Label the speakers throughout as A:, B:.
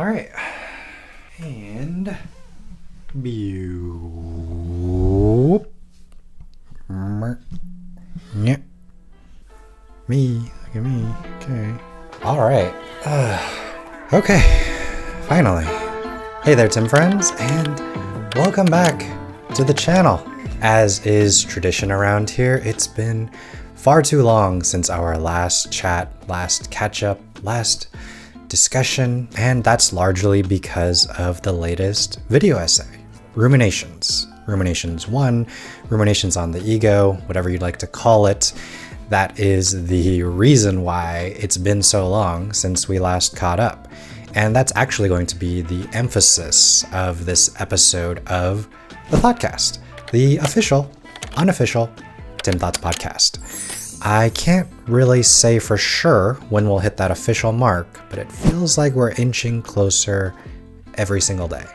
A: All right. And yeah. Me, look at me. Okay. All right. Okay. Finally. Hey there, Tim friends, and welcome back to the channel. As is tradition around here, it's been far too long since our last chat, last catch up, last discussion, and that's largely because of the latest video essay, Ruminations. Ruminations 1, Ruminations on the Ego, whatever you'd like to call it. That is the reason why it's been so long since we last caught up. And that's actually going to be the emphasis of this episode of the podcast, the official, unofficial Tim Thoughts podcast. I can't really say for sure when we'll hit that official mark, but it feels like we're inching closer every single day.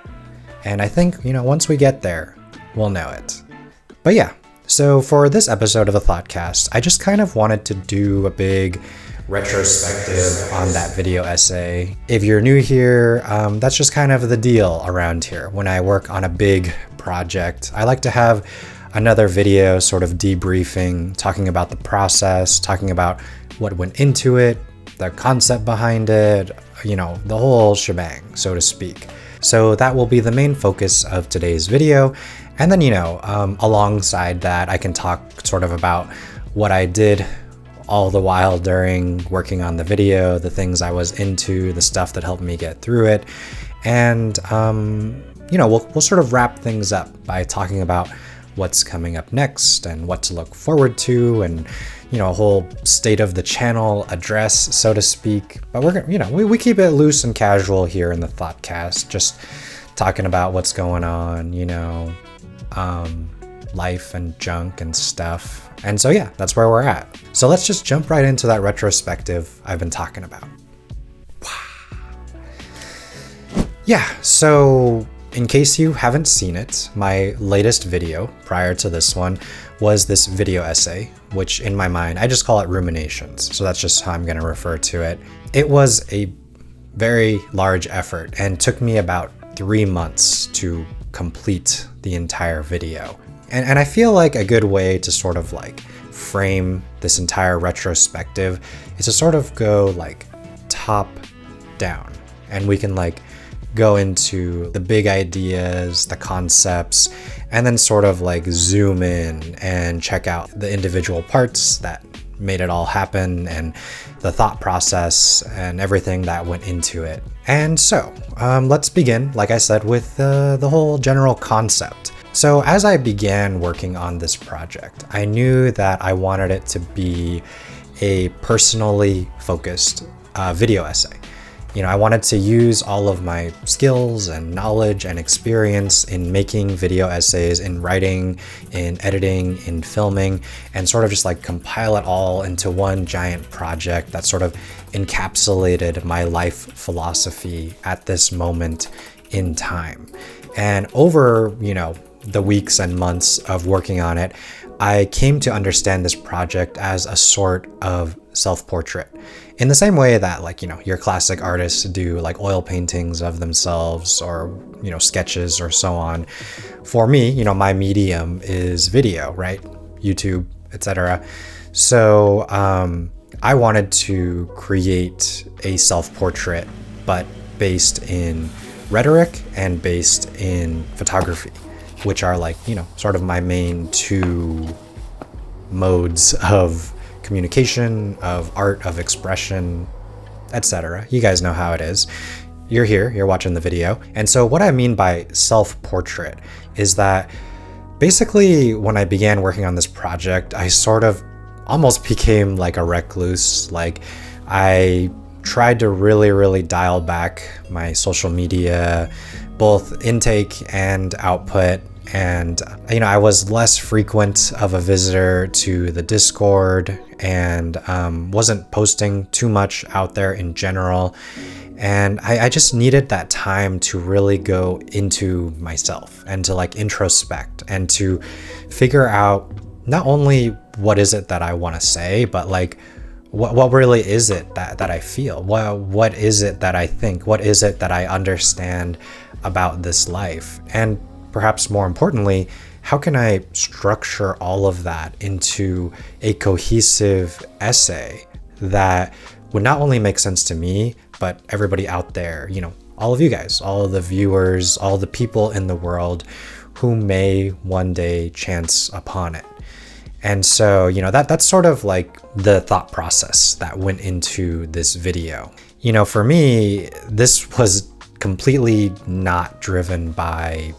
A: And I think, once we get there, we'll know it. But yeah, so for this episode of the Thoughtcast, I just kind of wanted to do a big retrospective on that video essay. If you're new here, that's just kind of the deal around here. When I work on a big project, I like to have another video sort of debriefing, talking about the process, talking about what went into it, the concept behind it, the whole shebang, so to speak. So that will be the main focus of today's video. And then, alongside that, I can talk sort of about what I did all the while during working on the video, the things I was into, the stuff that helped me get through it. And, we'll sort of wrap things up by talking about what's coming up next and what to look forward to, and a whole state of the channel address, so to speak. But we're gonna, we keep it loose and casual here in the Thoughtcast, just talking about what's going on, life and junk and stuff. And so yeah, that's where we're at. So let's just jump right into that retrospective I've been talking about. Yeah, so in case you haven't seen it, my latest video prior to this one was this video essay, which in my mind, I just call it Ruminations. So that's just how I'm going to refer to it. It was a very large effort and took me about 3 months to complete the entire video. And I feel like a good way to sort of like frame this entire retrospective is to sort of go like top down, and we can like go into the big ideas, the concepts, and then sort of like zoom in and check out the individual parts that made it all happen and the thought process and everything that went into it. And so let's begin, like I said, with the whole general concept. So as I began working on this project, I knew that I wanted it to be a personally focused video essay. I wanted to use all of my skills and knowledge and experience in making video essays, in writing, in editing, in filming, and sort of just like compile it all into one giant project that sort of encapsulated my life philosophy at this moment in time. And over, the weeks and months of working on it, I came to understand this project as a sort of self-portrait. In the same way that your classic artists do like oil paintings of themselves or, sketches or so on. For me, my medium is video, right? YouTube, etc. So I wanted to create a self-portrait, but based in rhetoric and based in photography, which are sort of my main two modes of communication, of art, of expression, etc. You guys know how it is. You're here, you're watching the video. And so what I mean by self-portrait is that basically when I began working on this project, I sort of almost became like a recluse. Like I tried to really, really dial back my social media, both intake and output. And, I was less frequent of a visitor to the Discord and wasn't posting too much out there in general. And I just needed that time to really go into myself and to like introspect and to figure out not only what is it that I want to say, but like what really is it that I feel? What is it that I think? What is it that I understand about this life? And perhaps more importantly, how can I structure all of that into a cohesive essay that would not only make sense to me, but everybody out there, all of you guys, all of the viewers, all the people in the world who may one day chance upon it. And so, that's sort of like the thought process that went into this video. For me, this was completely not driven by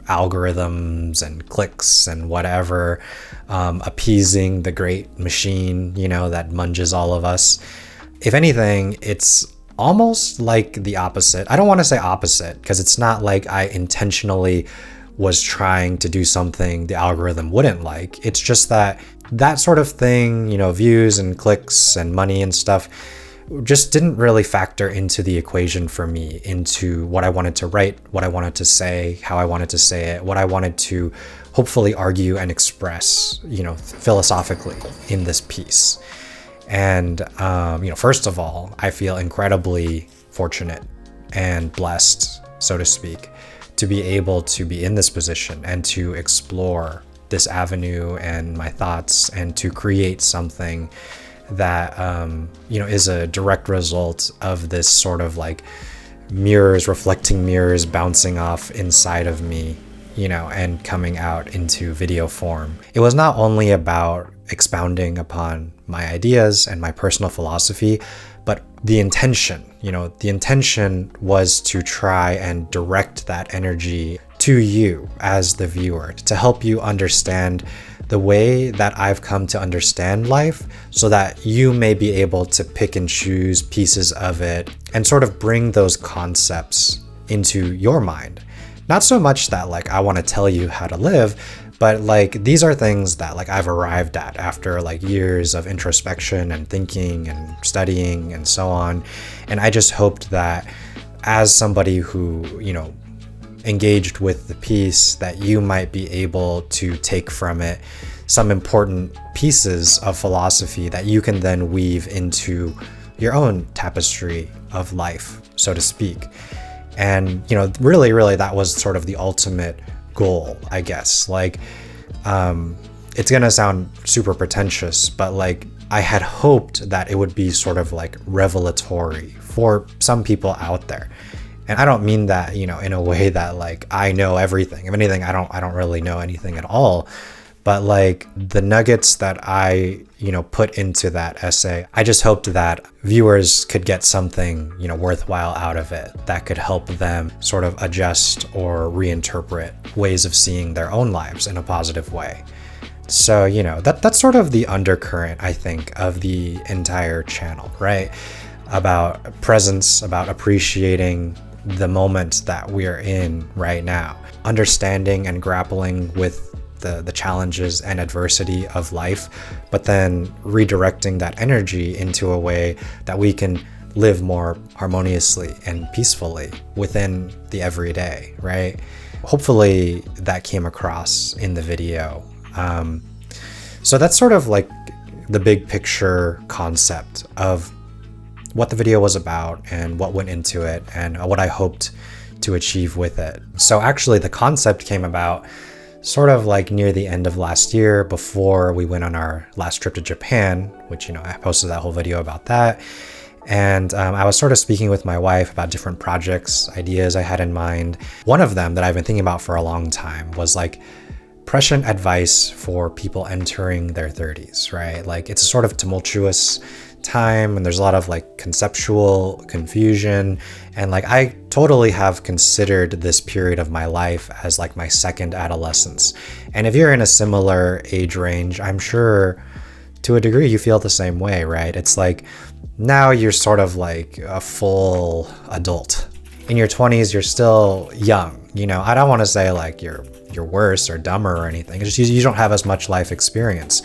A: algorithms and clicks and whatever, appeasing the great machine, that munges all of us. If anything, it's almost like the opposite. I don't want to say opposite because it's not like I intentionally was trying to do something the algorithm wouldn't like. It's just that sort of thing, views and clicks and money and stuff just didn't really factor into the equation for me, into what I wanted to write, what I wanted to say, how I wanted to say it, what I wanted to hopefully argue and express, philosophically in this piece. And, first of all, I feel incredibly fortunate and blessed, so to speak, to be able to be in this position and to explore this avenue and my thoughts and to create something that, is a direct result of this sort of like reflecting mirrors bouncing off inside of me, and coming out into video form. It was not only about expounding upon my ideas and my personal philosophy, but the intention was to try and direct that energy to you as the viewer, to help you understand the way that I've come to understand life, so that you may be able to pick and choose pieces of it and sort of bring those concepts into your mind. Not so much that like I want to tell you how to live, but like these are things that like I've arrived at after like years of introspection and thinking and studying and so on. And I just hoped that as somebody who, engaged with the piece, that you might be able to take from it some important pieces of philosophy that you can then weave into your own tapestry of life, so to speak. And, really that was sort of the ultimate goal, I guess. Like, it's gonna sound super pretentious, but like I had hoped that it would be sort of like revelatory for some people out there. And I don't mean that, in a way that like I know everything. If anything, I don't really know anything at all. But like the nuggets that I, put into that essay, I just hoped that viewers could get something, worthwhile out of it that could help them sort of adjust or reinterpret ways of seeing their own lives in a positive way. So, that's sort of the undercurrent, I think, of the entire channel, right? About presence, about appreciating the moment that we're in right now, understanding and grappling with the challenges and adversity of life, but then redirecting that energy into a way that we can live more harmoniously and peacefully within the everyday, right? Hopefully that came across in the video. So that's sort of like the big picture concept of what the video was about and what went into it and what I hoped to achieve with it. So actually the concept came about sort of like near the end of last year, before we went on our last trip to Japan, which, I posted that whole video about that. And I was sort of speaking with my wife about different projects, ideas I had in mind. One of them that I've been thinking about for a long time was like prescient advice for people entering their 30s, right? Like it's a sort of tumultuous time and there's a lot of like conceptual confusion, and like I totally have considered this period of my life as like my second adolescence. And if you're in a similar age range, I'm sure to a degree you feel the same way, right? It's like now you're sort of like a full adult. In your 20s you're still young, I don't want to say like you're worse or dumber or anything. It's just you don't have as much life experience.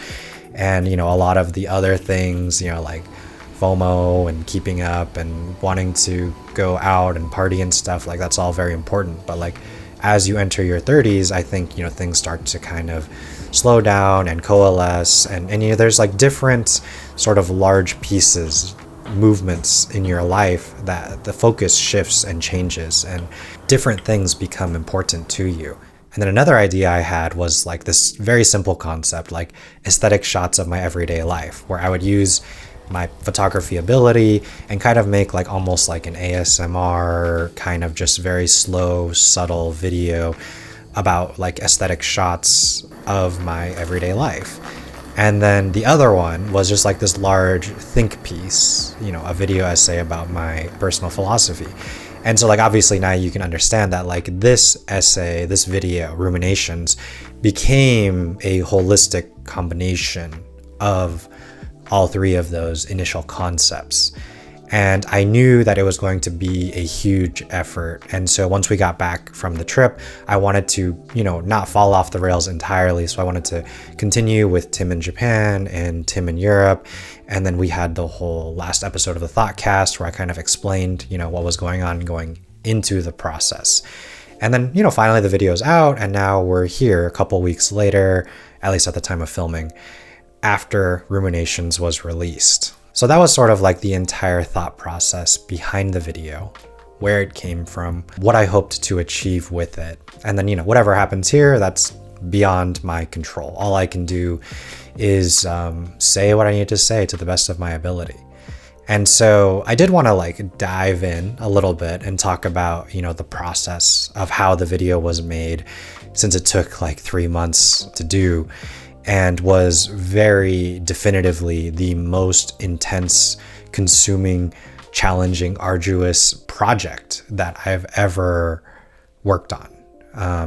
A: And, a lot of the other things, like FOMO and keeping up and wanting to go out and party and stuff, like that's all very important. But like as you enter your 30s, I think, things start to kind of slow down and coalesce, and you know, there's like different sort of large pieces, movements in your life that the focus shifts and changes and different things become important to you. And then another idea I had was like this very simple concept, like aesthetic shots of my everyday life, where I would use my photography ability and kind of make like almost like an ASMR kind of just very slow, subtle video about like aesthetic shots of my everyday life. And then the other one was just like this large think piece, you know, a video essay about my personal philosophy. And so like obviously now you can understand that like this essay, this video, Ruminations, became a holistic combination of all three of those initial concepts. And I knew that it was going to be a huge effort. And so once we got back from the trip, I wanted to, you know, not fall off the rails entirely. So I wanted to continue with Tim in Japan and Tim in Europe. And then we had the whole last episode of the Thoughtcast where I kind of explained, you know, what was going on going into the process. And then, you know, finally the video's out, and now we're here a couple weeks later, at least at the time of filming, after Ruminations was released. So that was sort of like the entire thought process behind the video, where it came from, what I hoped to achieve with it. And then, you know, whatever happens here, that's beyond my control. All I can do is say what I need to say to the best of my ability. And so I did want to like dive in a little bit and talk about, you know, the process of how the video was made, since it took like 3 months to do, and was very definitively the most intense, consuming, challenging, arduous project that I've ever worked on.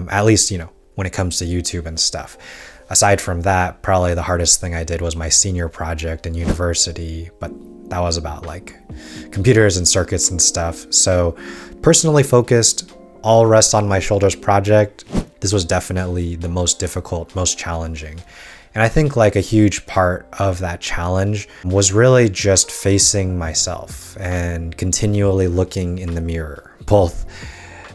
A: At least, you know, when it comes to YouTube and stuff. Aside from that, probably the hardest thing I did was my senior project in university, but that was about like computers and circuits and stuff. So personally focused, all rests on my shoulders project. This was definitely the most difficult, most challenging. And I think like a huge part of that challenge was really just facing myself and continually looking in the mirror, both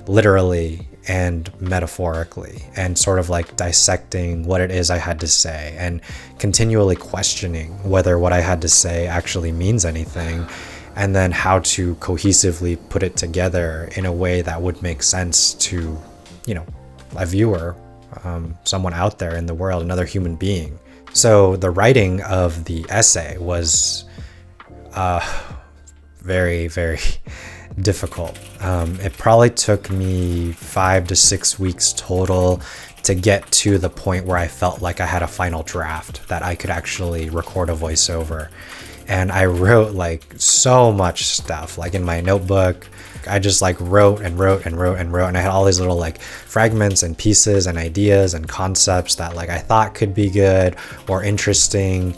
A: literally and metaphorically, and sort of like dissecting what it is I had to say and continually questioning whether what I had to say actually means anything, and then how to cohesively put it together in a way that would make sense to, you know, a viewer, someone out there in the world, another human being. So the writing of the essay was very, very difficult. It probably took me 5 to 6 weeks total to get to the point where I felt like I had a final draft that I could actually record a voiceover. And I wrote like so much stuff, like in my notebook. I just like wrote and wrote and wrote and wrote, and I had all these little like fragments and pieces and ideas and concepts that like I thought could be good or interesting,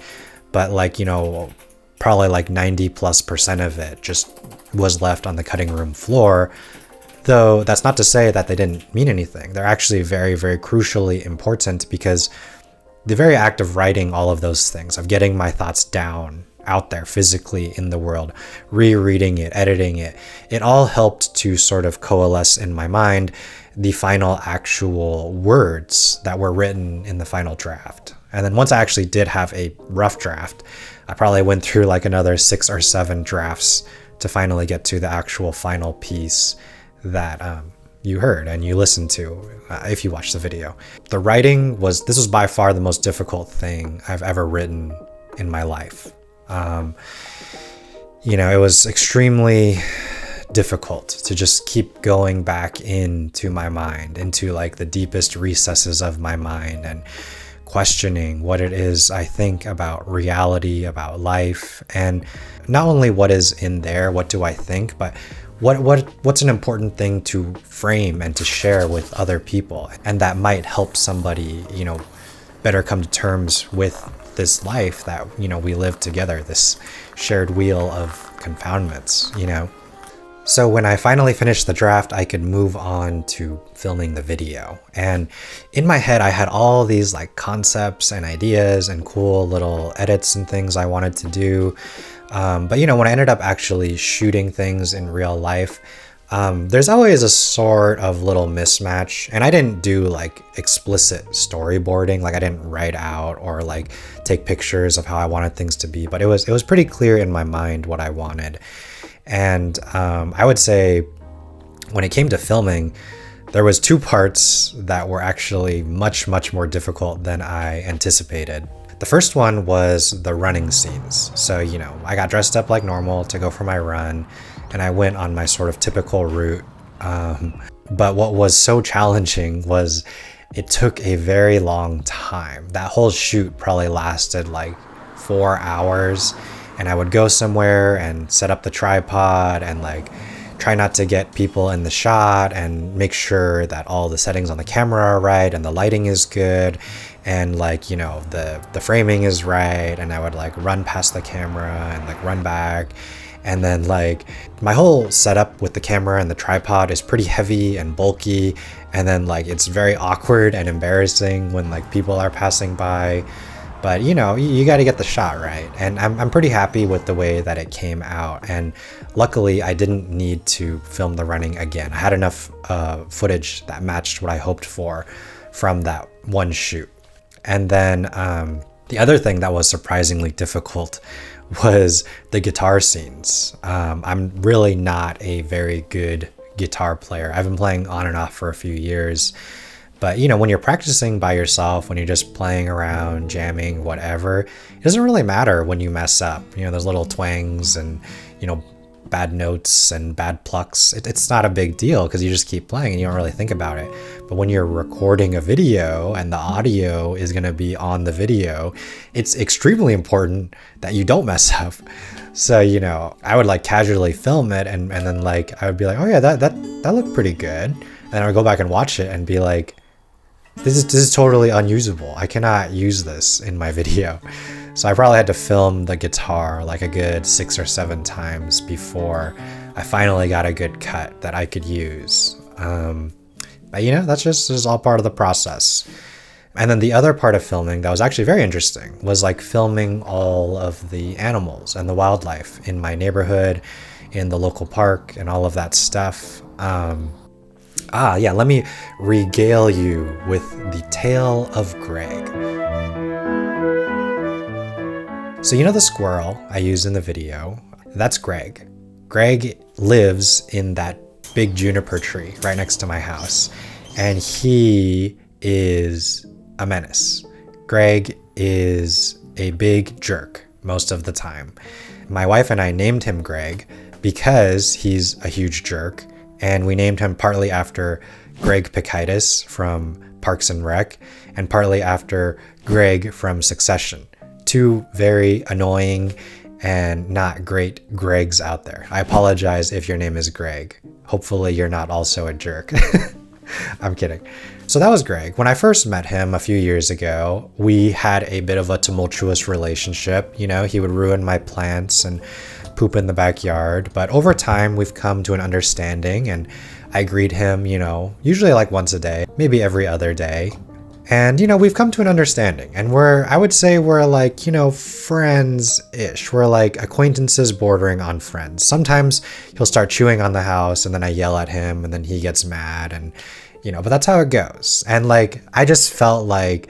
A: but like, you know, probably like 90+% of it just was left on the cutting room floor. Though that's not to say that they didn't mean anything. They're actually very, very crucially important, because the very act of writing all of those things, of getting my thoughts down out there physically in the world, rereading it, editing it, it all helped to sort of coalesce in my mind the final actual words that were written in the final draft. And then once I actually did have a rough draft, I probably went through like another 6 or 7 drafts to finally get to the actual final piece that you heard and you listened to if you watched the video. The writing this was by far the most difficult thing I've ever written in my life. You know, it was extremely difficult to just keep going back into my mind, into like the deepest recesses of my mind, and questioning what it is I think about reality, about life, and not only what is in there, what do I think, but what's an important thing to frame and to share with other people, and that might help somebody, you know, better come to terms with this life that, you know, we live together, this shared wheel of confoundments, you know. So when I finally finished the draft, I could move on to filming the video. And in my head, I had all these like concepts and ideas and cool little edits and things I wanted to do. But, you know, when I ended up actually shooting things in real life, There's always a sort of little mismatch, and I didn't do like explicit storyboarding, like I didn't write out or like take pictures of how I wanted things to be, but it was pretty clear in my mind what I wanted. And I would say when it came to filming, there was two parts that were actually much more difficult than I anticipated. The first one was the running scenes. So, you know, I got dressed up like normal to go for my run, and I went on my sort of typical route. But what was so challenging was it took a very long time. That whole shoot probably lasted like 4 hours, and I would go somewhere and set up the tripod and like try not to get people in the shot and make sure that all the settings on the camera are right and the lighting is good and like, you know, the framing is right. And I would like run past the camera and like run back. And then like my whole setup with the camera and the tripod is pretty heavy and bulky. And then like it's very awkward and embarrassing when like people are passing by. But you know, you got to get the shot right. And I'm pretty happy with the way that it came out. And luckily I didn't need to film the running again. I had enough footage that matched what I hoped for from that one shoot. And then the other thing that was surprisingly difficult was the guitar scenes. I'm really not a very good guitar player. I've been playing on and off for a few years. But, you know, when you're practicing by yourself, when you're just playing around, jamming, whatever, it doesn't really matter when you mess up. You know, there's little twangs and, you know, bad notes and bad plucks. It's not a big deal because you just keep playing and you don't really think about it. But when you're recording a video and the audio is going to be on the video, it's extremely important that you don't mess up. So, you know, I would like casually film it and then like I would be like, oh yeah, that looked pretty good. And then I would go back and watch it and be like, this is totally unusable. I cannot use this in my video. So I probably had to film the guitar like a good 6 or 7 times before I finally got a good cut that I could use. But you know, that's just all part of the process. And then the other part of filming that was actually very interesting was like filming all of the animals and the wildlife in my neighborhood, in the local park and all of that stuff. Yeah, let me regale you with the tale of Greg. So you know the squirrel I used in the video? That's Greg. Greg lives in that big juniper tree right next to my house, and he is a menace. Greg is a big jerk most of the time. My wife and I named him Greg because he's a huge jerk, and we named him partly after Greg Pikitis from Parks and Rec, and partly after Greg from Succession. Two very annoying and not great Gregs out there. I apologize if your name is Greg. Hopefully you're not also a jerk. I'm kidding. So that was Greg. When I first met him a few years ago, we had a bit of a tumultuous relationship. You know, he would ruin my plants and poop in the backyard. But over time, we've come to an understanding, and I greet him, you know, usually like once a day, maybe every other day. And, you know, we've come to an understanding, and I would say we're like, you know, friends-ish. We're like acquaintances bordering on friends. Sometimes he'll start chewing on the house and then I yell at him and then he gets mad and, you know, but that's how it goes. And like, I just felt like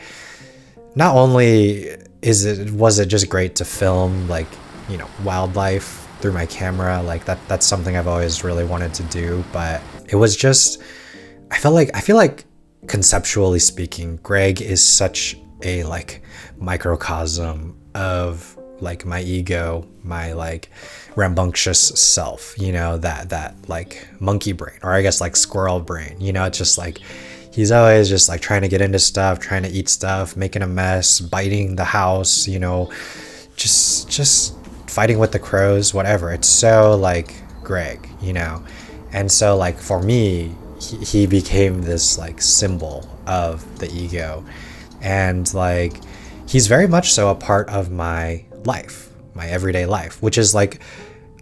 A: not only was it just great to film like, you know, wildlife through my camera, like that's something I've always really wanted to do, but it was just, I feel like conceptually speaking, Greg is such a like microcosm of like my ego, my like rambunctious self, you know, that like monkey brain, or I guess like squirrel brain, you know. It's just like he's always just like trying to get into stuff, trying to eat stuff, making a mess, biting the house, you know, just fighting with the crows, whatever. It's so like Greg, you know. And so like for me, he became this like symbol of the ego, and like he's very much so a part of my life, my everyday life, which is like,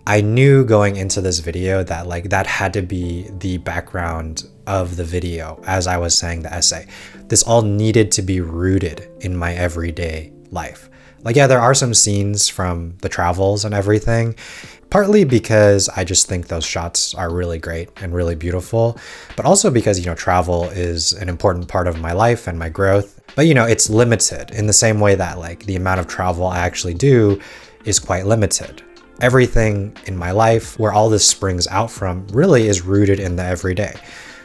A: I knew going into this video that like that had to be the background of the video as I was saying the essay. This all needed to be rooted in my everyday life. Like, yeah, there are some scenes from the travels and everything, Partly because I just think those shots are really great and really beautiful, but also because, travel is an important part of my life and my growth. But, it's limited in the same way that like the amount of travel I actually do is quite limited. Everything in my life, where all this springs out from, really is rooted in the everyday.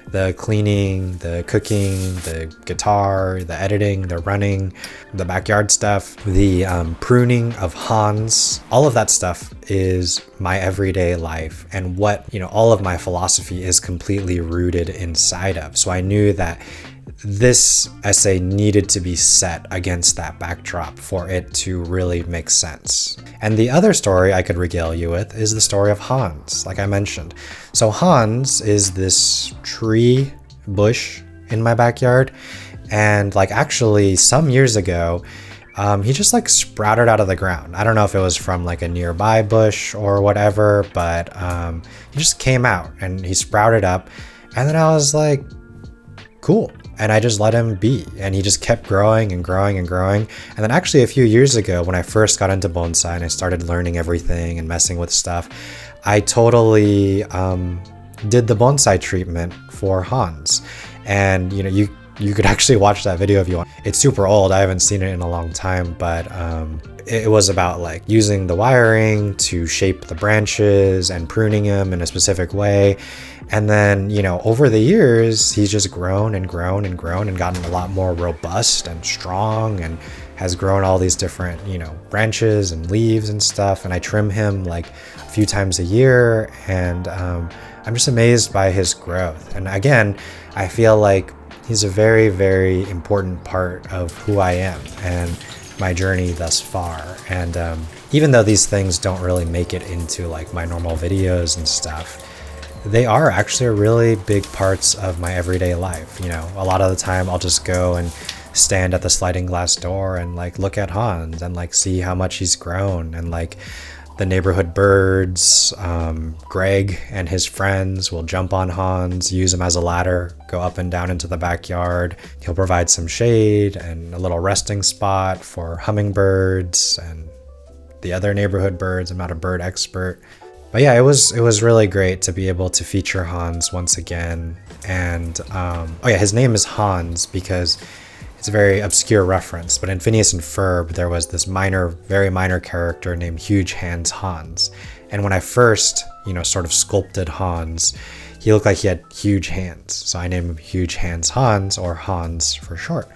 A: The cleaning, the cooking, the guitar, the editing, the running, the backyard stuff, the pruning of Hans, all of that stuff is my everyday life and what, all of my philosophy is completely rooted inside of. So I knew that this essay needed to be set against that backdrop for it to really make sense. And the other story I could regale you with is the story of Hans, like I mentioned. So Hans is this tree bush in my backyard. And like actually some years ago, he just like sprouted out of the ground. I don't know if it was from like a nearby bush or whatever, but he just came out and he sprouted up. And then I was like, cool. And I just let him be, and he just kept growing and growing and growing. And then actually a few years ago, when I first got into bonsai and I started learning everything and messing with stuff, I totally did the bonsai treatment for Hans. And you could actually watch that video if you want. It's super old, I haven't seen it in a long time, but it was about like using the wiring to shape the branches and pruning them in a specific way. And then, over the years, he's just grown and grown and grown and gotten a lot more robust and strong and has grown all these different, branches and leaves and stuff. And I trim him like a few times a year. And I'm just amazed by his growth. And again, I feel like he's a very, very important part of who I am and my journey thus far. And even though these things don't really make it into like my normal videos and stuff, they are actually really big parts of my everyday life. A lot of the time I'll just go and stand at the sliding glass door and like look at Hans and like see how much he's grown, and like the neighborhood birds, Greg and his friends will jump on Hans, use him as a ladder, go up and down into the backyard. He'll provide some shade and a little resting spot for hummingbirds and the other neighborhood birds. I'm not a bird expert. But yeah, it was really great to be able to feature Hans once again. And his name is Hans because it's a very obscure reference, but in Phineas and Ferb there was this very minor character named Huge Hands Hans. And when I first, sort of sculpted Hans, he looked like he had huge hands. So I named him Huge Hands Hans, or Hans for short.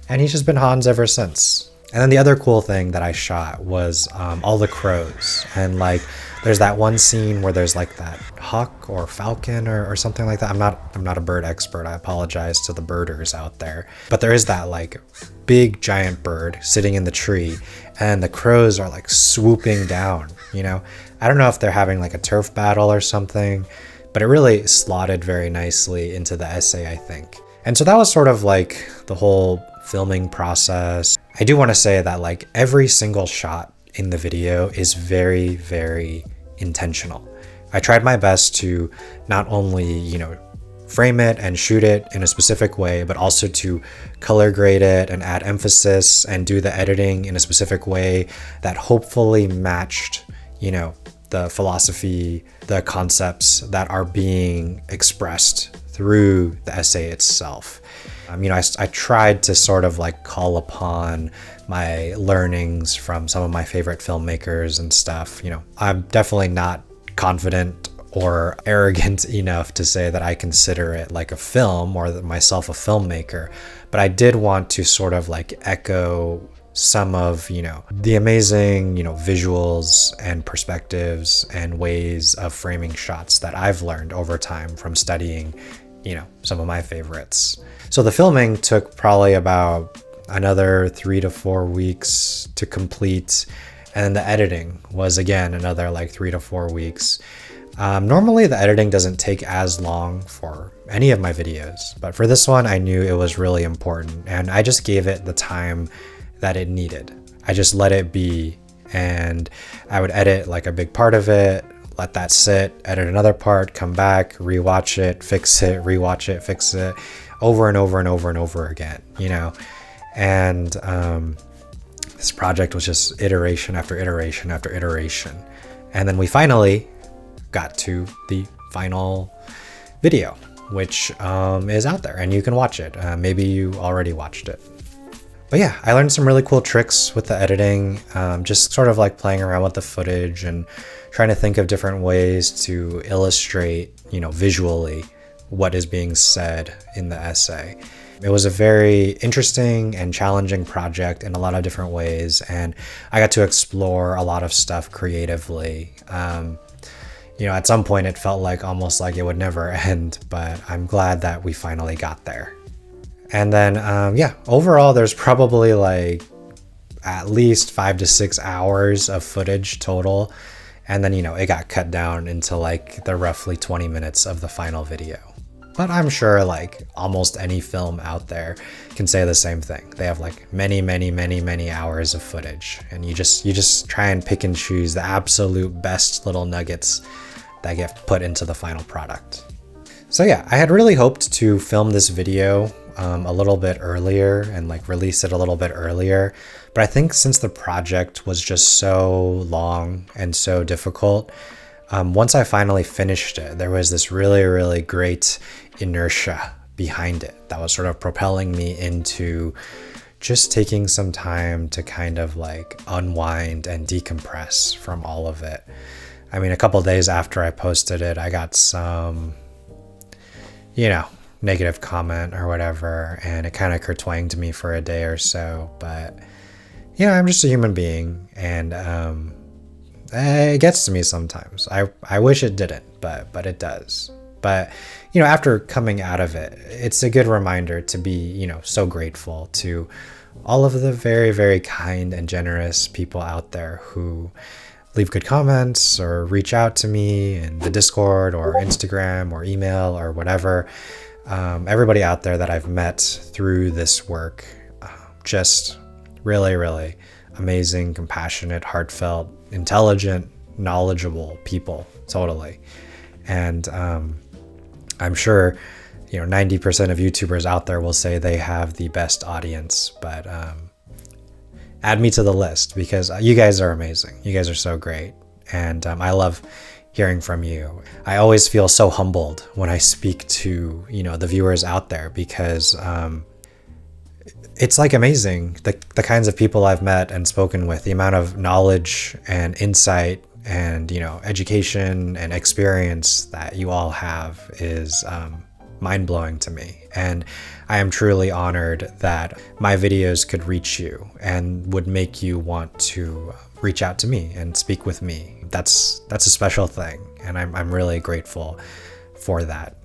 A: And he's just been Hans ever since. And then the other cool thing that I shot was all the crows. And like, there's that one scene where there's like that hawk or falcon or something like that. I'm not a bird expert. I apologize to the birders out there. But there is that like big giant bird sitting in the tree, and the crows are like swooping down, I don't know if they're having like a turf battle or something, but it really slotted very nicely into the essay, I think. And so that was sort of like the whole filming process. I do want to say that like every single shot in the video is very, very intentional. I tried my best to not only, frame it and shoot it in a specific way, but also to color grade it and add emphasis and do the editing in a specific way that hopefully matched, the philosophy, the concepts that are being expressed through the essay itself. I tried to sort of like call upon my learnings from some of my favorite filmmakers and stuff. I'm definitely not confident or arrogant enough to say that I consider it like a film or myself a filmmaker, but I did want to sort of like echo some of, the amazing, visuals and perspectives and ways of framing shots that I've learned over time from studying, some of my favorites. So the filming took probably about another 3 to 4 weeks to complete. And the editing was again another like 3 to 4 weeks. Normally the editing doesn't take as long for any of my videos, but for this one I knew it was really important, and I just gave it the time that it needed. I just let it be, and I would edit like a big part of it, let that sit, edit another part, come back, rewatch it, fix it, rewatch it, fix it, over and over and over and over again, And this project was just iteration after iteration after iteration. And then we finally got to the final video, which is out there and you can watch it. Maybe you already watched it. But yeah, I learned some really cool tricks with the editing, just sort of like playing around with the footage and trying to think of different ways to illustrate, visually what is being said in the essay. It was a very interesting and challenging project in a lot of different ways, and I got to explore a lot of stuff creatively. At some point it felt like almost like it would never end, but I'm glad that we finally got there. And then, overall there's probably like at least 5 to 6 hours of footage total. And then, it got cut down into like the roughly 20 minutes of the final video. But I'm sure like almost any film out there can say the same thing. They have like many, many, many, many hours of footage, and you just try and pick and choose the absolute best little nuggets that get put into the final product. So yeah, I had really hoped to film this video a little bit earlier and like release it a little bit earlier. But I think since the project was just so long and so difficult, once I finally finished it, there was this really, really great inertia behind it that was sort of propelling me into just taking some time to kind of like unwind and decompress from all of it. I mean, a couple days after I posted it, I got some, negative comment or whatever, and it kind of kertwanged me for a day or so. But I'm just a human being, and it gets to me sometimes. I wish it didn't, but it does. But after coming out of it, it's a good reminder to be so grateful to all of the very, very kind and generous people out there who leave good comments or reach out to me in the Discord or Instagram or email or whatever. Everybody out there that I've met through this work, just really, really amazing, compassionate, heartfelt, intelligent, knowledgeable people, totally. And I'm sure 90% of YouTubers out there will say they have the best audience, but add me to the list, because you guys are amazing. You guys are so great, and I love hearing from you. I always feel so humbled when I speak to the viewers out there, because it's like amazing the kinds of people I've met and spoken with, the amount of knowledge and insight and education and experience that you all have is mind-blowing to me. And I am truly honored that my videos could reach you and would make you want to reach out to me and speak with me. That's a special thing, and I'm really grateful for that.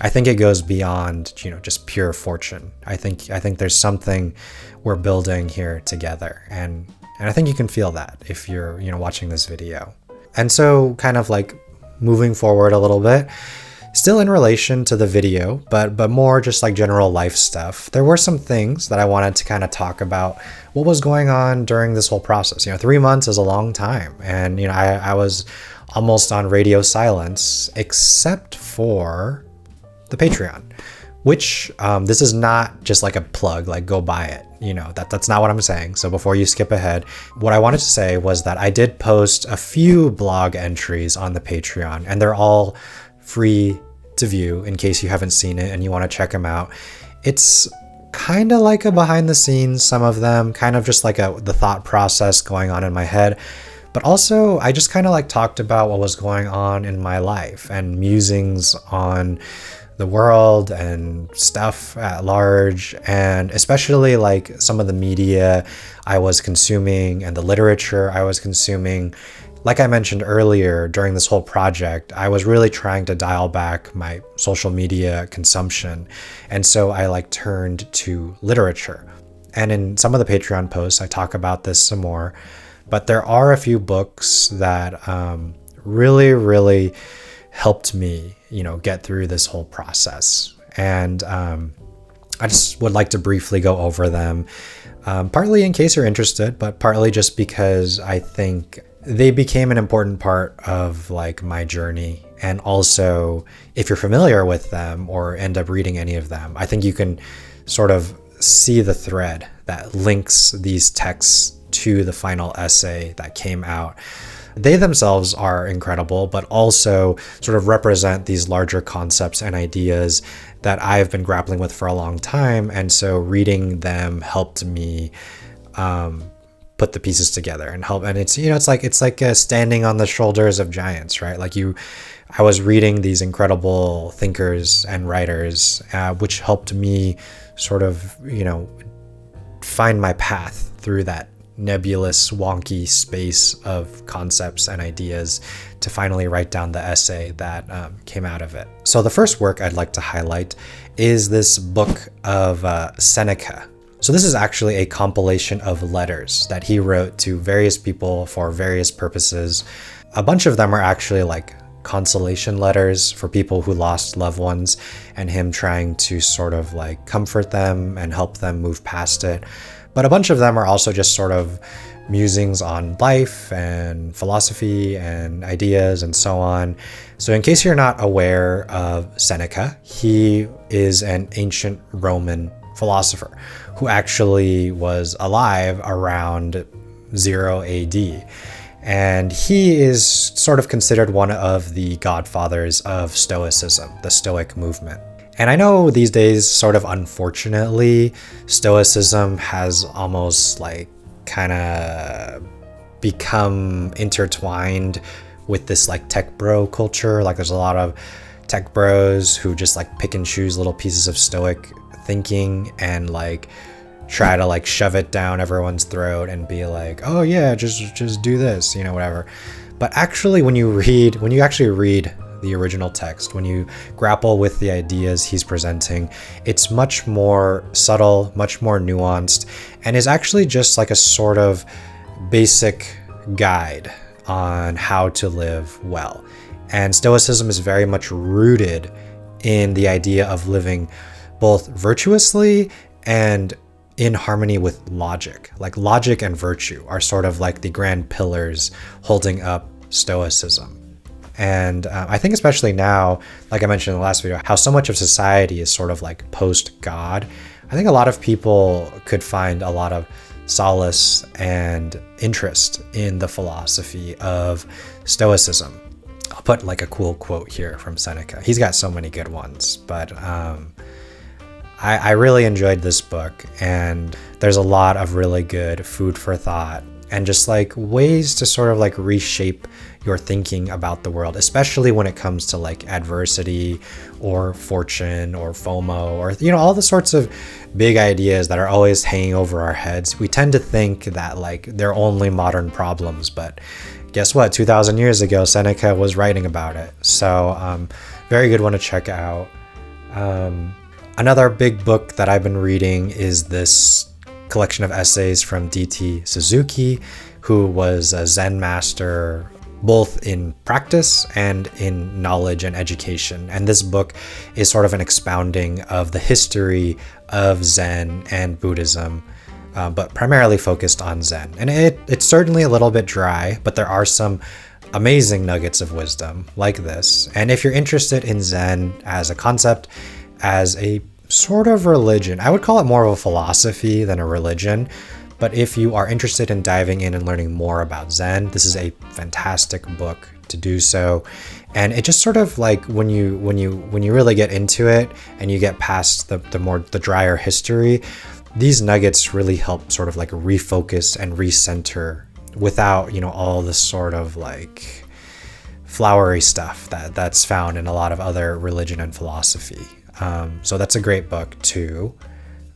A: I think it goes beyond just pure fortune. I think there's something we're building here together, and I think you can feel that if you're watching this video. And so kind of like moving forward a little bit, still in relation to the video, but more just like general life stuff, there were some things that I wanted to kind of talk about what was going on during this whole process. 3 months is a long time, and I was almost on radio silence, except for the Patreon, which this is not just like a plug, like go buy it. That's not what I'm saying. So before you skip ahead, what I wanted to say was that I did post a few blog entries on the Patreon, and they're all free to view in case you haven't seen it and you want to check them out. It's kind of like a behind the scenes, some of them kind of just like the thought process going on in my head, but also I just kind of like talked about what was going on in my life and musings on the world and stuff at large, and especially like some of the media I was consuming and the literature I was consuming. Like I mentioned earlier, during this whole project, I was really trying to dial back my social media consumption. And so I like turned to literature. And in some of the Patreon posts, I talk about this some more, but there are a few books that really, really helped me, get through this whole process. And I just would like to briefly go over them, partly in case you're interested, but partly just because I think they became an important part of like my journey. And also, if you're familiar with them or end up reading any of them, I think you can sort of see the thread that links these texts to the final essay that came out They themselves are incredible, but also sort of represent these larger concepts and ideas that I've been grappling with for a long time. And so reading them helped me put the pieces together and help. And it's, it's like standing on the shoulders of giants, right? I was reading these incredible thinkers and writers, which helped me sort of, find my path through that nebulous, wonky space of concepts and ideas to finally write down the essay that came out of it. So the first work I'd like to highlight is this book of Seneca. So this is actually a compilation of letters that he wrote to various people for various purposes. A bunch of them are actually like consolation letters for people who lost loved ones, and him trying to sort of like comfort them and help them move past it. But a bunch of them are also just sort of musings on life and philosophy and ideas and so on. So in case you're not aware of Seneca, he is an ancient Roman philosopher who actually was alive around 0 AD. And he is sort of considered one of the godfathers of Stoicism, the Stoic movement. And I know these days, sort of unfortunately, Stoicism has almost like kind of become intertwined with this like tech bro culture. Like there's a lot of tech bros who just like pick and choose little pieces of Stoic thinking and like try to like shove it down everyone's throat and be like, oh yeah, just do this, whatever. But actually when you actually read the original text, when you grapple with the ideas he's presenting, it's much more subtle, much more nuanced, and is actually just like a sort of basic guide on how to live well. And Stoicism is very much rooted in the idea of living both virtuously and in harmony with logic. Like logic and virtue are sort of like the grand pillars holding up Stoicism. And I think especially now, like I mentioned in the last video, how so much of society is sort of like post-God. I think a lot of people could find a lot of solace and interest in the philosophy of Stoicism. I'll put like a cool quote here from Seneca. He's got so many good ones, but I really enjoyed this book, and there's a lot of really good food for thought and just like ways to sort of like reshape your thinking about the world, especially when it comes to like adversity or fortune or FOMO or, all the sorts of big ideas that are always hanging over our heads. We tend to think that like they're only modern problems, but guess what? 2,000 years ago, Seneca was writing about it. So very good one to check out. Another big book that I've been reading is this collection of essays from D.T. Suzuki, who was a Zen master both in practice and in knowledge and education. And this book is sort of an expounding of the history of Zen and Buddhism, but primarily focused on Zen. And it's certainly a little bit dry, but there are some amazing nuggets of wisdom like this. And if you're interested in Zen as a concept, as a sort of religion, I would call it more of a philosophy than a religion. But if you are interested in diving in and learning more about Zen, this is a fantastic book to do so. And it just sort of like when you really get into it and you get past the drier history, these nuggets really help sort of like refocus and recenter without, all this sort of like flowery stuff that's found in a lot of other religion and philosophy. So that's a great book too.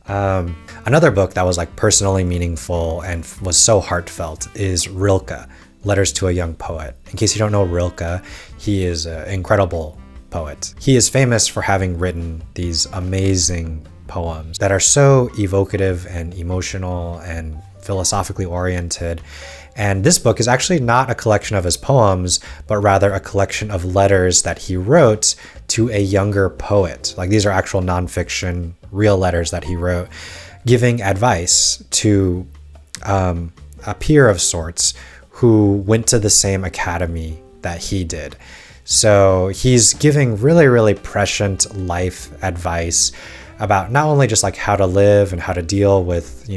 A: Another book that was like personally meaningful and was so heartfelt is Rilke, Letters to a Young Poet. In case you don't know Rilke, he is an incredible poet. He is famous for having written these amazing poems that are so evocative and emotional and philosophically oriented. And this book is actually not a collection of his poems, but rather a collection of letters that he wrote to a younger poet. Like these are actual nonfiction, real letters that he wrote, giving advice to a peer of sorts who went to the same academy that he did. So he's giving really, really prescient life advice about not only just like how to live and how to deal with,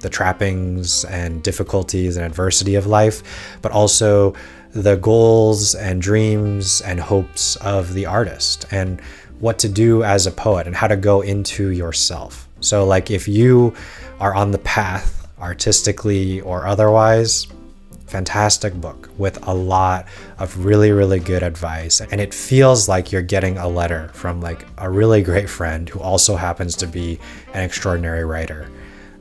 A: the trappings and difficulties and adversity of life, but also the goals and dreams and hopes of the artist, and what to do as a poet and how to go into yourself. So like if you are on the path artistically or otherwise, fantastic book with a lot of really, really good advice. And it feels like you're getting a letter from like a really great friend who also happens to be an extraordinary writer.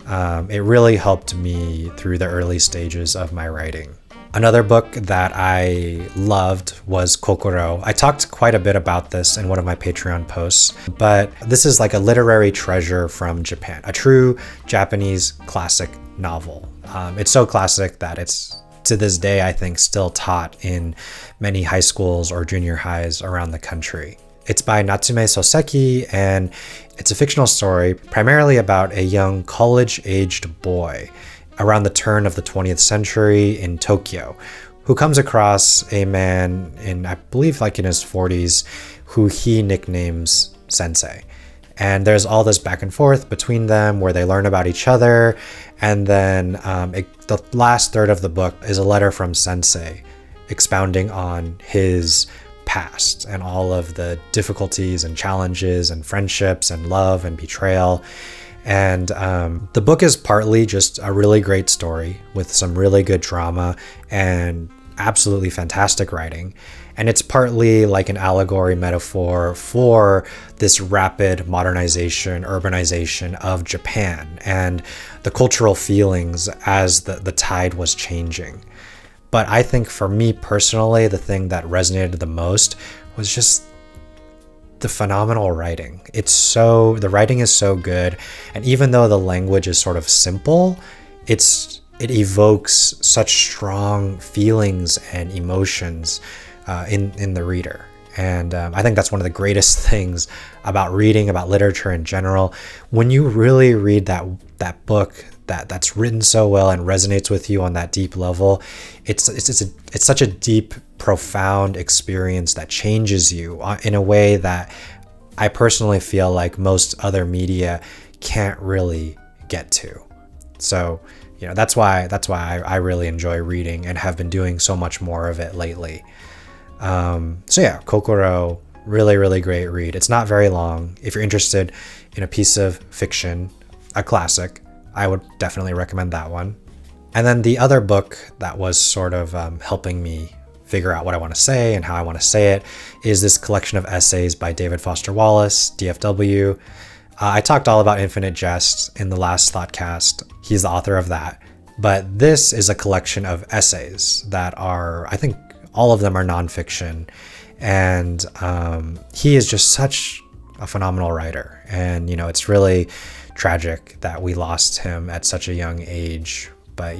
A: It really helped me through the early stages of my writing. Another book that I loved was Kokoro. I talked quite a bit about this in one of my Patreon posts, but this is like a literary treasure from Japan, a true Japanese classic novel. It's so classic that it's, to this day, I think, still taught in many high schools or junior highs around the country. It's by Natsume Soseki, and it's a fictional story primarily about a young college-aged boy around the turn of the 20th century in Tokyo, who comes across a man in, I believe, like in his 40s, who he nicknames Sensei. And there's all this back and forth between them where they learn about each other. And then the last third of the book is a letter from Sensei expounding on his past and all of the difficulties and challenges and friendships and love and betrayal. And the book is partly just a really great story with some really good drama and absolutely fantastic writing. And it's partly like an allegory metaphor for this rapid modernization, urbanization of Japan and the cultural feelings as the tide was changing. But I think for me personally, the thing that resonated the most was just the phenomenal writing. The writing is so good. And even though the language is sort of simple, it evokes such strong feelings and emotions in the reader. And I think that's one of the greatest things about reading, about literature in general. When you really read that book that's written so well and resonates with you on that deep level, it's such a deep, profound experience that changes you in a way that I personally feel like most other media can't really get to. So, that's why I really enjoy reading and have been doing so much more of it lately. So yeah, Kokoro, really, really great read. It's not very long. If you're interested in a piece of fiction, a classic, I would definitely recommend that one. And then the other book that was sort of helping me figure out what I want to say and how I want to say it is this collection of essays by David Foster Wallace, DFW. I talked all about Infinite Jest in the last Thoughtcast. He's the author of that. But this is a collection of essays that are, I think, all of them are nonfiction, and he is just such a phenomenal writer. And it's really tragic that we lost him at such a young age, but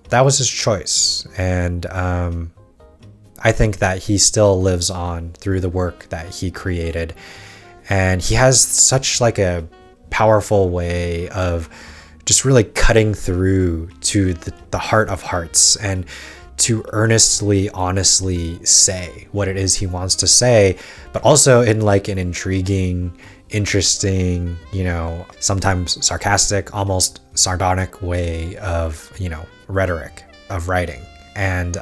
A: that was his choice. And I think that he still lives on through the work that he created, and he has such like a powerful way of just really cutting through to the heart of hearts and to earnestly, honestly say what it is he wants to say, but also in like an intriguing, interesting, sometimes sarcastic, almost sardonic way of, rhetoric of writing. And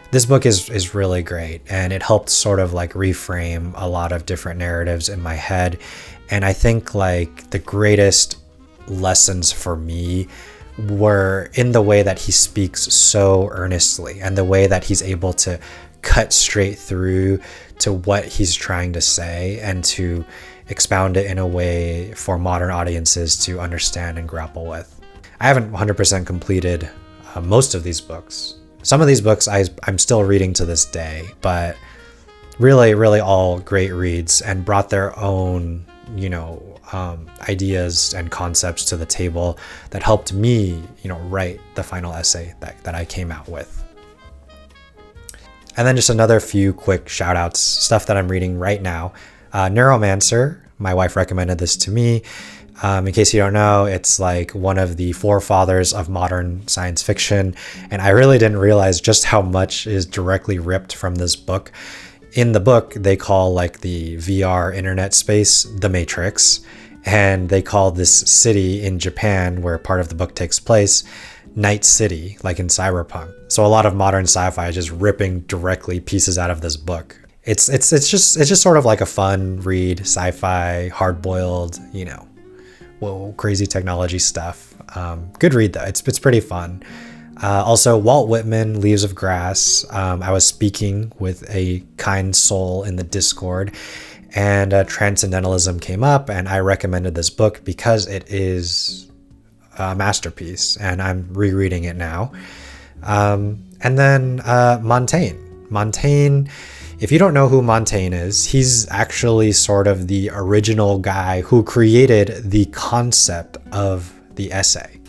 A: this book is really great, and it helped sort of like reframe a lot of different narratives in my head. And I think like the greatest lessons for me were in the way that he speaks so earnestly and the way that he's able to cut straight through to what he's trying to say and to expound it in a way for modern audiences to understand and grapple with. I haven't 100% completed most of these books. Some of these books I'm still reading to this day, but really, really all great reads and brought their own, ideas and concepts to the table that helped me, write the final essay that I came out with. And then just another few quick shout outs, stuff that I'm reading right now. Neuromancer, my wife recommended this to me. In case you don't know, it's like one of the forefathers of modern science fiction, and I really didn't realize just how much is directly ripped from this book. In the book, they call like the VR internet space the Matrix, And they call this city in Japan, where part of the book takes place, Night City, like in Cyberpunk. So a lot of modern sci-fi is just ripping directly pieces out of this book. It's just sort of like a fun read, sci-fi, hard-boiled, you know, whoa, crazy technology stuff. Good read though. It's pretty fun. Also, Walt Whitman, Leaves of Grass. I was speaking with a kind soul in the Discord, and Transcendentalism came up, and I recommended this book because it is a masterpiece, and I'm rereading it now. And then Montaigne. Montaigne, if you don't know who Montaigne is, he's actually sort of the original guy who created the concept of the essay.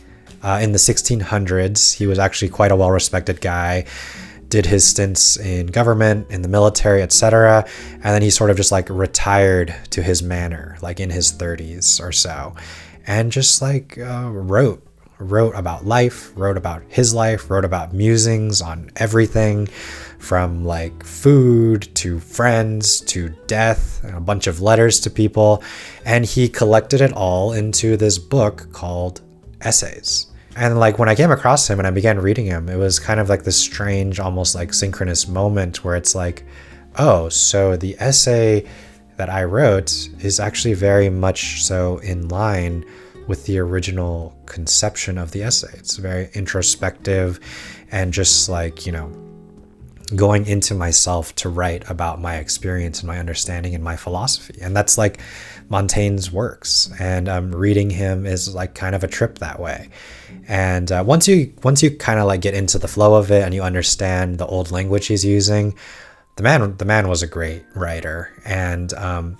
A: In the 1600s, he was actually quite a well-respected guy, did his stints in government, in the military, etc. And then he sort of just like retired to his manor, like in his 30s or so, and just like wrote about life, wrote about his life, wrote about musings on everything from like food to friends to death, and a bunch of letters to people. And he collected it all into this book called Essays. And like when I came across him and I began reading him, it was kind of like this strange, almost like synchronous moment where it's like, oh, so the essay that I wrote is actually very much so in line with the original conception of the essay. It's very introspective and just like, you know, going into myself to write about my experience and my understanding and my philosophy. And that's like Montaigne's works. And reading him is like kind of a trip that way. And once you kind of like get into the flow of it and you understand the old language he's using, the man was a great writer, and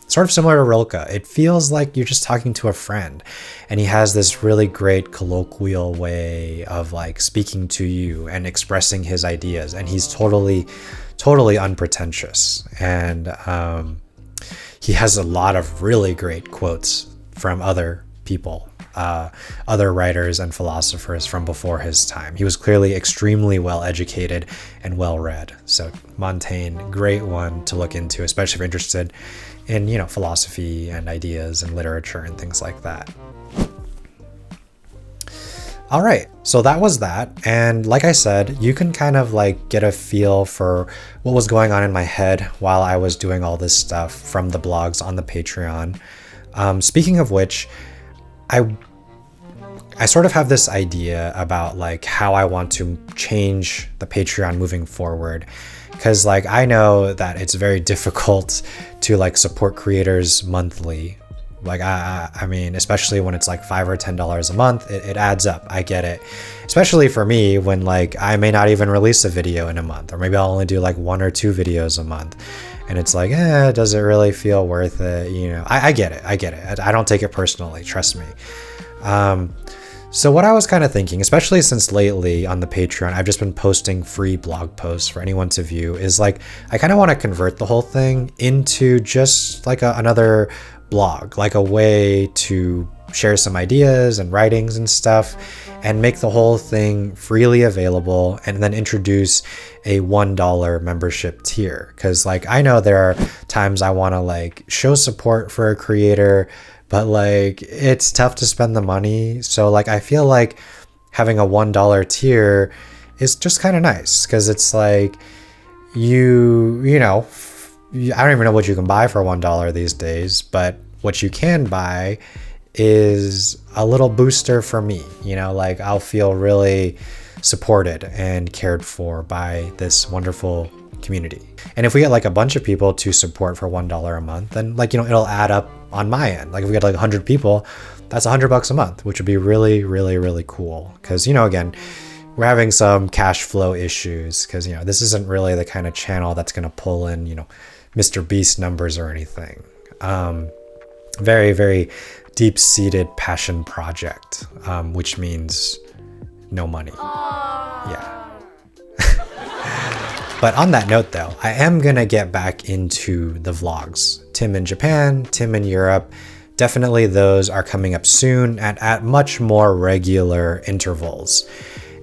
A: sort of similar to Rilke. It feels like you're just talking to a friend, and he has this really great colloquial way of like speaking to you and expressing his ideas, and he's totally unpretentious. And he has a lot of really great quotes from other people, other writers and philosophers from before his time. He was clearly extremely well educated and well read. So Montaigne, great one to look into, especially if you're interested in, you know, philosophy and ideas and literature and things like that. All right, so that was that. And like I said, you can kind of like get a feel for what was going on in my head while I was doing all this stuff from the blogs on the Patreon. Speaking of which, I sort of have this idea about like how I want to change the Patreon moving forward, because like I know that it's very difficult to like support creators monthly. Like I mean, especially when it's like $5 or $10 a month, it adds up. I get it, especially for me when like I may not even release a video in a month, or maybe I'll only do like 1 or 2 videos a month. And it's like, does it really feel worth it? You know, I get it. I don't take it personally, trust me. So what I was kind of thinking, especially since lately on the Patreon, I've just been posting free blog posts for anyone to view, is like, I kind of want to convert the whole thing into just like another blog, like a way to share some ideas and writings and stuff, and make the whole thing freely available, and then introduce a $1 membership tier. Because like I know there are times I want to like show support for a creator, but like it's tough to spend the money. So like I feel like having a $1 tier is just kind of nice, because it's like you know, I don't even know what you can buy for $1 these days, but what you can buy is a little booster for me. You know, like I'll feel really supported and cared for by this wonderful community. And if we get like a bunch of people to support for $1 a month, then like, you know, it'll add up on my end. Like if we get like 100 people, that's $100 a month, which would be really, really, really cool. Because, you know, again, we're having some cash flow issues, because, you know, this isn't really the kind of channel that's going to pull in, you know, Mr. Beast numbers or anything. Very, very deep-seated passion project, which means no money. Yeah. But on that note though, I am gonna get back into the vlogs. Tim in Japan, Tim in Europe, definitely those are coming up soon at much more regular intervals.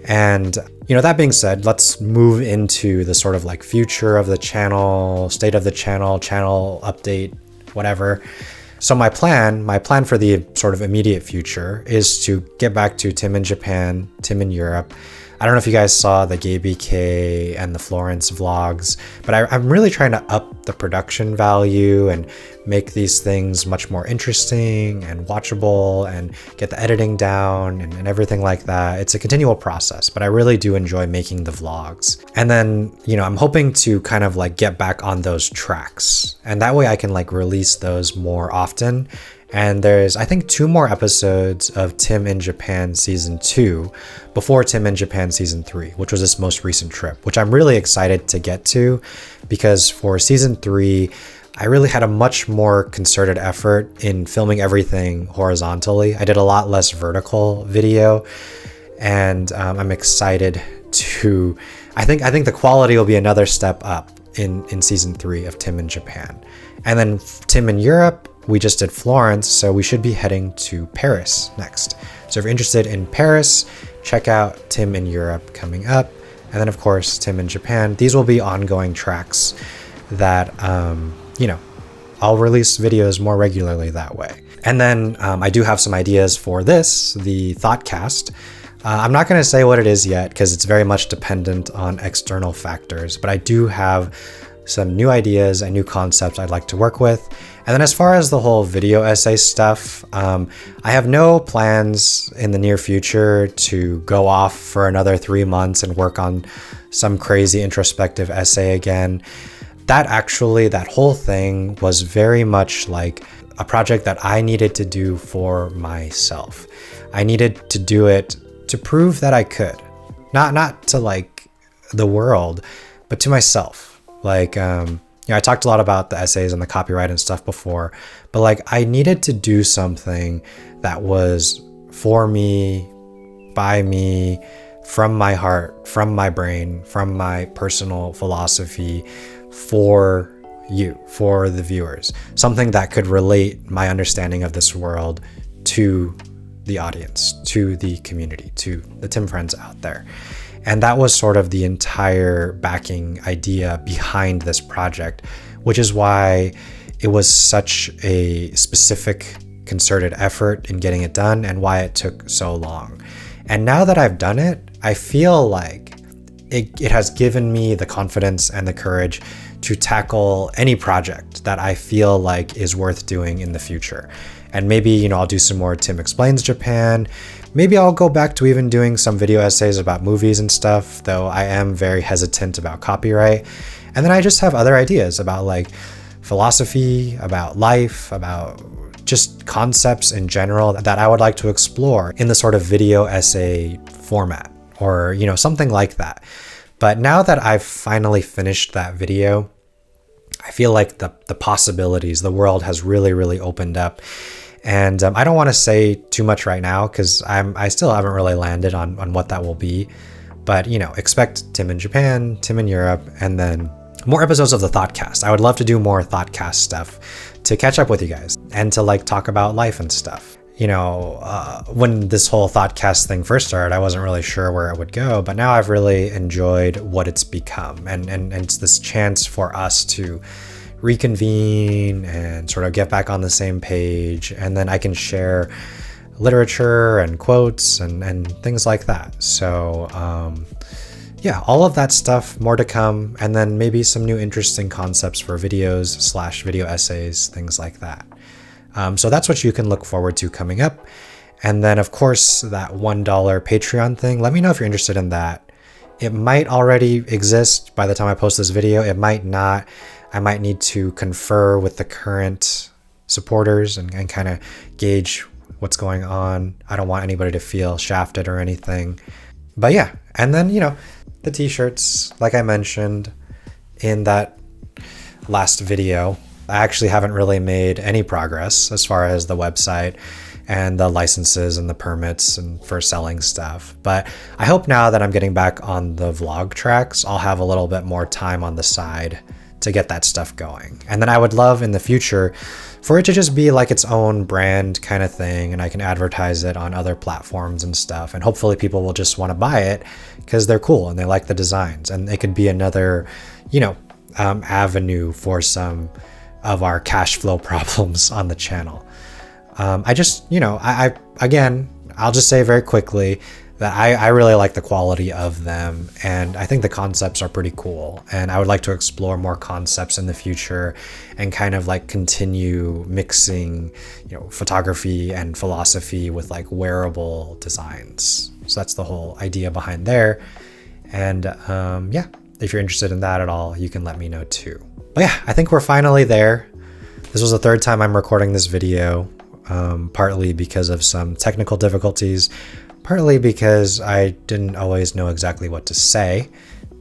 A: And, you know, that being said, let's move into the sort of like future of the channel, state of the channel, channel update, whatever. So my plan for the sort of immediate future is to get back to Tim in Japan, Tim in Europe. I don't know if you guys saw the Gay BK and the Florence vlogs, but I'm really trying to up the production value and make these things much more interesting and watchable and get the editing down and everything like that. It's a continual process, but I really do enjoy making the vlogs. And then, I'm hoping to kind of like get back on those tracks, and that way I can like release those more often. And there's, I think, 2 more episodes of Tim in Japan season 2 before Tim in Japan season 3, which was this most recent trip, which I'm really excited to get to, because for season 3, I really had a much more concerted effort in filming everything horizontally. I did a lot less vertical video, and I'm excited to, I think the quality will be another step up in season 3 of Tim in Japan. And then Tim in Europe, we just did Florence, so we should be heading to Paris next. So if you're interested in Paris, check out Tim in Europe coming up. And then of course, Tim in Japan. These will be ongoing tracks that, I'll release videos more regularly that way. And then I do have some ideas for this, the Thoughtcast. I'm not going to say what it is yet because it's very much dependent on external factors, but I do have some new ideas and new concepts I'd like to work with. And then as far as the whole video essay stuff, I have no plans in the near future to go off for another 3 months and work on some crazy introspective essay again. That whole thing was very much like a project that I needed to do for myself. I needed to do it to prove that I could, not to like the world, but to myself. Like, I talked a lot about the essays and the copyright and stuff before, but like I needed to do something that was for me, by me, from my heart, from my brain, from my personal philosophy, for you, for the viewers. Something that could relate my understanding of this world to the audience, to the community, to the Tim friends out there. And that was sort of the entire backing idea behind this project, which is why it was such a specific, concerted effort in getting it done and why it took so long. And now that I've done it, I feel like it has given me the confidence and the courage to tackle any project that I feel like is worth doing in the future. And maybe, I'll do some more Tim Explains Japan. Maybe I'll go back to even doing some video essays about movies and stuff, though I am very hesitant about copyright. And then I just have other ideas about like philosophy, about life, about just concepts in general that I would like to explore in the sort of video essay format or, something like that. But now that I've finally finished that video, I feel like the possibilities, the world has really, really opened up. And I don't want to say too much right now because I still haven't really landed on what that will be. But, expect Tim in Japan, Tim in Europe, and then more episodes of the Thoughtcast. I would love to do more Thoughtcast stuff to catch up with you guys and to like talk about life and stuff. When this whole Thoughtcast thing first started, I wasn't really sure where it would go, but now I've really enjoyed what it's become. And it's this chance for us to reconvene and sort of get back on the same page. And then I can share literature and quotes and things like that. So, all of that stuff, more to come. And then maybe some new interesting concepts for videos/video essays, things like that. So that's what you can look forward to coming up. And then, of course, that $1 Patreon thing. Let me know if you're interested in that. It might already exist by the time I post this video. It might not. I might need to confer with the current supporters and kind of gauge what's going on. I don't want anybody to feel shafted or anything. But yeah, and then, the t-shirts, like I mentioned in that last video. I actually haven't really made any progress as far as the website and the licenses and the permits and for selling stuff. But I hope now that I'm getting back on the vlog tracks, I'll have a little bit more time on the side to get that stuff going. And then I would love in the future for it to just be like its own brand kind of thing, and I can advertise it on other platforms and stuff. And hopefully people will just want to buy it because they're cool and they like the designs. And it could be another, avenue for some of our cash flow problems on the channel. I just, again, I'll just say very quickly that I really like the quality of them, and I think the concepts are pretty cool, and I would like to explore more concepts in the future and kind of like continue mixing, photography and philosophy with like wearable designs. So that's the whole idea behind there. And yeah, if you're interested in that at all, you can let me know too. But yeah, I think we're finally there. This was the third time I'm recording this video, partly because of some technical difficulties, partly because I didn't always know exactly what to say,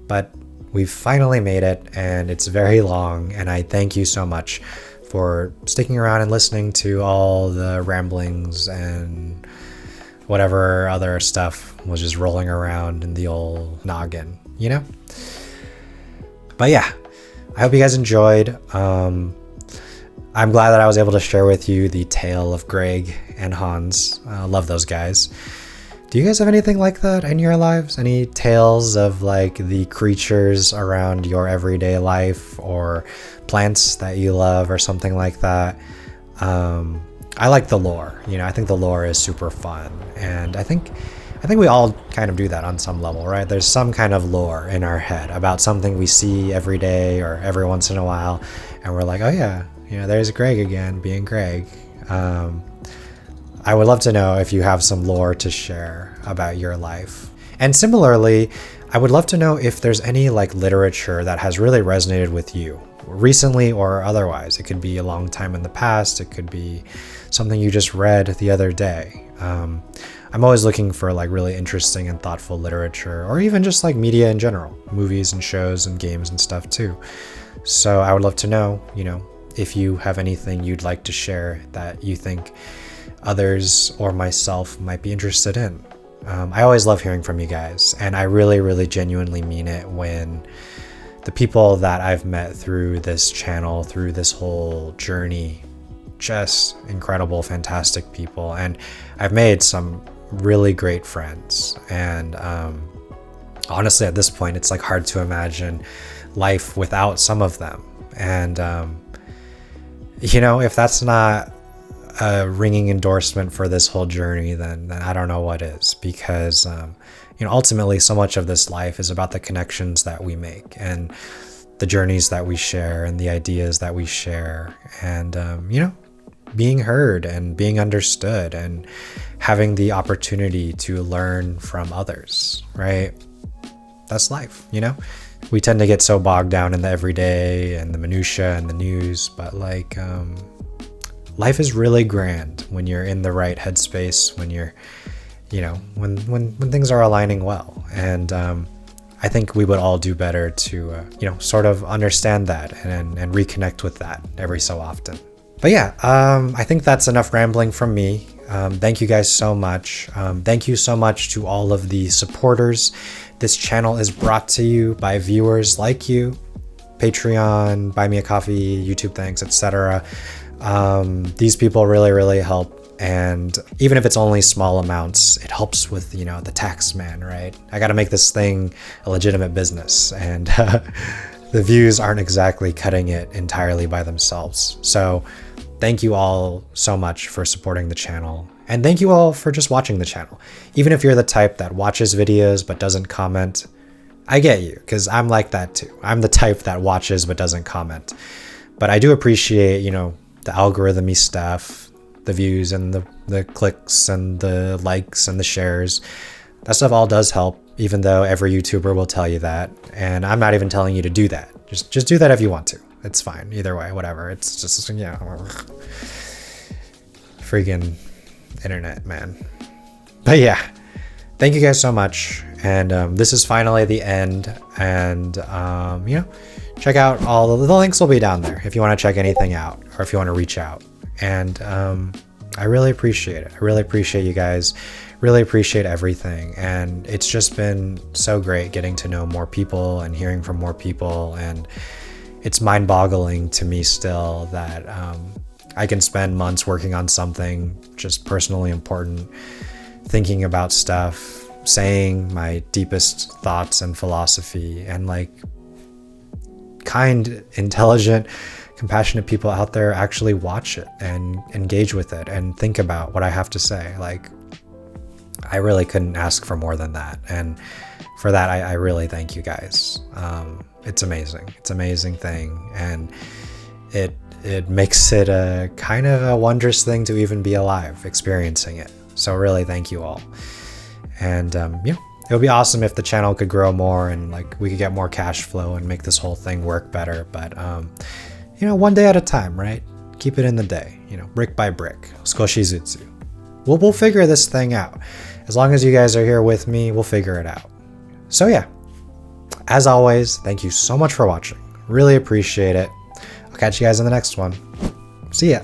A: but we've finally made it, and it's very long, and I thank you so much for sticking around and listening to all the ramblings and whatever other stuff was just rolling around in the old noggin, But yeah, I hope you guys enjoyed. I'm glad that I was able to share with you the tale of Greg and Hans. I love those guys. Do you guys have anything like that in your lives? Any tales of like the creatures around your everyday life, or plants that you love, or something like that? I like the lore. I think the lore is super fun, and I think we all kind of do that on some level, right? There's some kind of lore in our head about something we see every day or every once in a while, and we're like, oh yeah, there's Greg again being Greg. I would love to know if you have some lore to share about your life. And similarly, I would love to know if there's any like literature that has really resonated with you recently or otherwise. It could be a long time in the past. It could be something you just read the other day. I'm always looking for like really interesting and thoughtful literature, or even just like media in general, movies and shows and games and stuff too. So I would love to know, if you have anything you'd like to share that you think others or myself might be interested in. I always love hearing from you guys, and I really, really genuinely mean it when the people that I've met through this channel, through this whole journey, just incredible, fantastic people, and I've made some really great friends. And honestly, at this point, it's like hard to imagine life without some of them. And if that's not a ringing endorsement for this whole journey, then I don't know what is, because ultimately so much of this life is about the connections that we make, and the journeys that we share, and the ideas that we share, and being heard and being understood, and having the opportunity to learn from others, right? That's life. We tend to get so bogged down in the everyday and the minutia and the news, but like life is really grand when you're in the right headspace, when you're when things are aligning well. And I think we would all do better to sort of understand that and reconnect with that every so often. But yeah, I think that's enough rambling from me. Thank you guys so much. Thank you so much to all of the supporters. This channel is brought to you by viewers like you. Patreon, Buy Me a Coffee, YouTube thanks, etc. These people really, really help. And even if it's only small amounts, it helps with, the tax man, right? I got to make this thing a legitimate business, and the views aren't exactly cutting it entirely by themselves. So thank you all so much for supporting the channel. And thank you all for just watching the channel. Even if you're the type that watches videos but doesn't comment, I get you, because I'm like that too. I'm the type that watches but doesn't comment. But I do appreciate, the algorithm-y stuff, the views and the clicks and the likes and the shares. That stuff all does help, even though every YouTuber will tell you that. And I'm not even telling you to do that. Just do that if you want to. It's fine. Either way, whatever. It's just, freaking internet, man. But yeah, thank you guys so much. And this is finally the end. And, check out all the links will be down there if you want to check anything out, or if you want to reach out. And I really appreciate it. I really appreciate you guys. Really appreciate everything. And it's just been so great getting to know more people and hearing from more people. And it's mind-boggling to me still that I can spend months working on something just personally important, thinking about stuff, saying my deepest thoughts and philosophy, and like kind, intelligent, compassionate people out there actually watch it and engage with it and think about what I have to say. Like, I really couldn't ask for more than that. And for that, I really thank you guys. It's amazing. It's an amazing thing. And it makes it a kind of a wondrous thing to even be alive, experiencing it. So really thank you all. And yeah, it would be awesome if the channel could grow more and like we could get more cash flow and make this whole thing work better. But you know, one day at a time, right? Keep it in the day, you know, brick by brick. Skoshizutsu. We'll figure this thing out. As long as you guys are here with me, we'll figure it out. So yeah, as always, thank you so much for watching. Really appreciate it. I'll catch you guys in the next one. See ya.